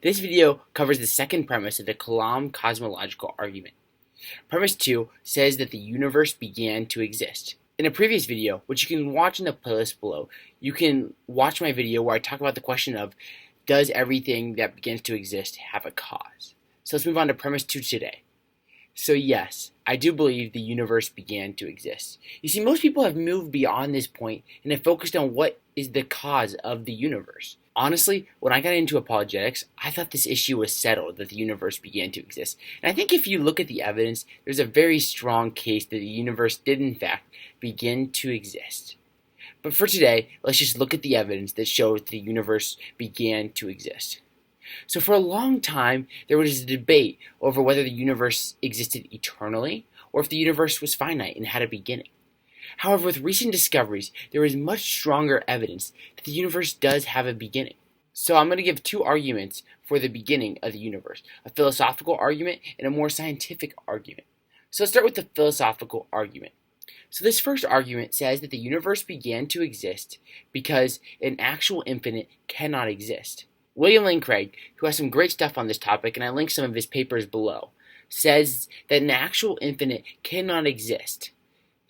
This video covers the second premise of the Kalam cosmological argument. Premise 2 says that the universe began to exist. In a previous video, which you can watch in the playlist below, you can watch my video where I talk about the question of, does everything that begins to exist have a cause? So let's move on to premise 2 today. So yes, I do believe the universe began to exist. You see, most people have moved beyond this point and have focused on what is the cause of the universe. Honestly, when I got into apologetics, I thought this issue was settled, that the universe began to exist. And I think if you look at the evidence, there's a very strong case that the universe did in fact begin to exist. But for today, let's just look at the evidence that shows the universe began to exist. So for a long time, there was a debate over whether the universe existed eternally or if the universe was finite and had a beginning. However, with recent discoveries, there is much stronger evidence that the universe does have a beginning. So I'm going to give two arguments for the beginning of the universe, a philosophical argument and a more scientific argument. So let's start with the philosophical argument. So this first argument says that the universe began to exist because an actual infinite cannot exist. William Lane Craig, who has some great stuff on this topic, and I link some of his papers below, says that an actual infinite cannot exist.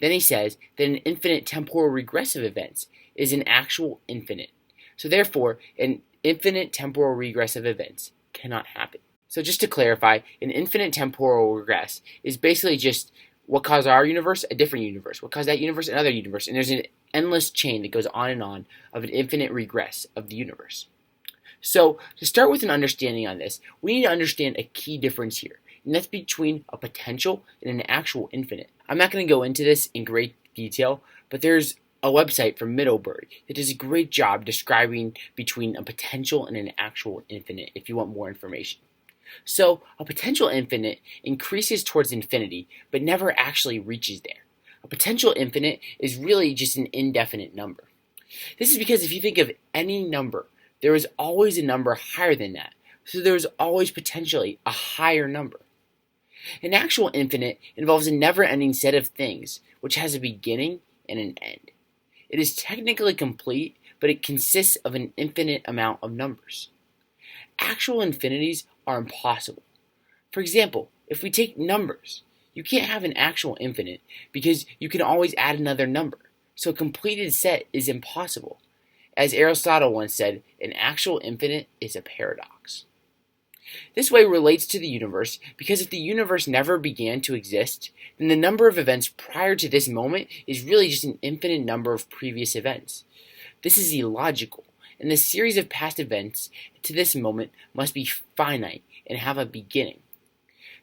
Then he says that an infinite temporal regressive event is an actual infinite. So therefore, an infinite temporal regressive event cannot happen. So just to clarify, an infinite temporal regress is basically just what caused our universe, a different universe. What caused that universe, another universe. And there's an endless chain that goes on and on of an infinite regress of the universe. So, to start with an understanding on this, we need to understand a key difference here, and that's between a potential and an actual infinite. I'm not going to go into this in great detail, but there's a website from Middlebury that does a great job describing between a potential and an actual infinite if you want more information. So, a potential infinite increases towards infinity, but never actually reaches there. A potential infinite is really just an indefinite number. This is because if you think of any number, there is always a number higher than that, so there is always potentially a higher number. An actual infinite involves a never-ending set of things, which has a beginning and an end. It is technically complete, but it consists of an infinite amount of numbers. Actual infinities are impossible. For example, if we take numbers, you can't have an actual infinite because you can always add another number, so a completed set is impossible. As Aristotle once said, an actual infinite is a paradox. This way relates to the universe because if the universe never began to exist, then the number of events prior to this moment is really just an infinite number of previous events. This is illogical, and the series of past events to this moment must be finite and have a beginning.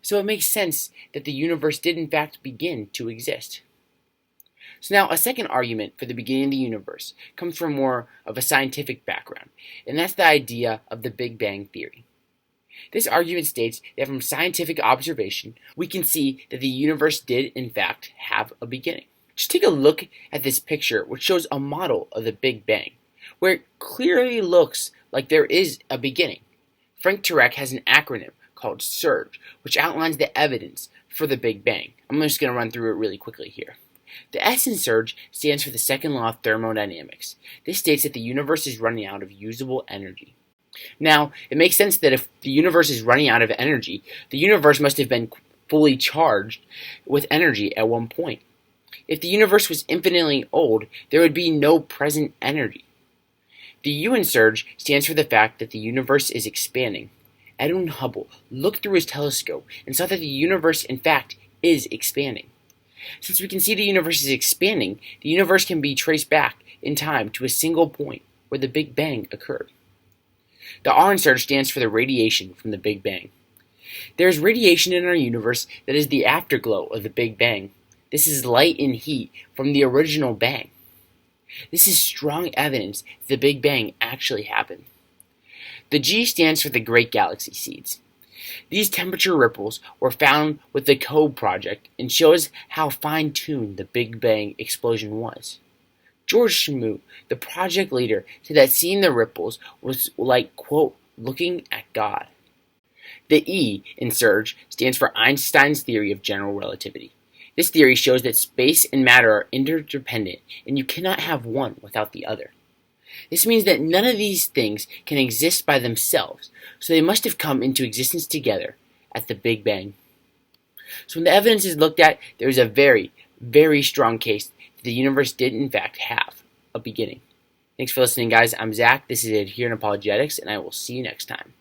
So it makes sense that the universe did in fact begin to exist. So now a second argument for the beginning of the universe comes from more of a scientific background, and that's the idea of the Big Bang Theory. This argument states that from scientific observation, we can see that the universe did in fact have a beginning. Just take a look at this picture which shows a model of the Big Bang, where it clearly looks like there is a beginning. Frank Turek has an acronym called SURGE, which outlines the evidence for the Big Bang. I'm just going to run through it really quickly here. The S in SURGE stands for the second law of thermodynamics. This states that the universe is running out of usable energy. Now, it makes sense that if the universe is running out of energy, the universe must have been fully charged with energy at one point. If the universe was infinitely old, there would be no present energy. The U in SURGE stands for the fact that the universe is expanding. Edwin Hubble looked through his telescope and saw that the universe, in fact, is expanding. Since we can see the universe is expanding, the universe can be traced back in time to a single point where the Big Bang occurred. The R in SURGE stands for the radiation from the Big Bang. There is radiation in our universe that is the afterglow of the Big Bang. This is light and heat from the original bang. This is strong evidence that the Big Bang actually happened. The G stands for the Great Galaxy Seeds. These temperature ripples were found with the COBE project and shows how fine-tuned the Big Bang explosion was. George Smoot, the project leader, said that seeing the ripples was like, quote, looking at God. The E in SURGE stands for Einstein's theory of general relativity. This theory shows that space and matter are interdependent, and you cannot have one without the other. This means that none of these things can exist by themselves, so they must have come into existence together at the Big Bang. So when the evidence is looked at, there is a very, very strong case that the universe did in fact have a beginning. Thanks for listening, guys. I'm Zach. This is Adherent Apologetics, and I will see you next time.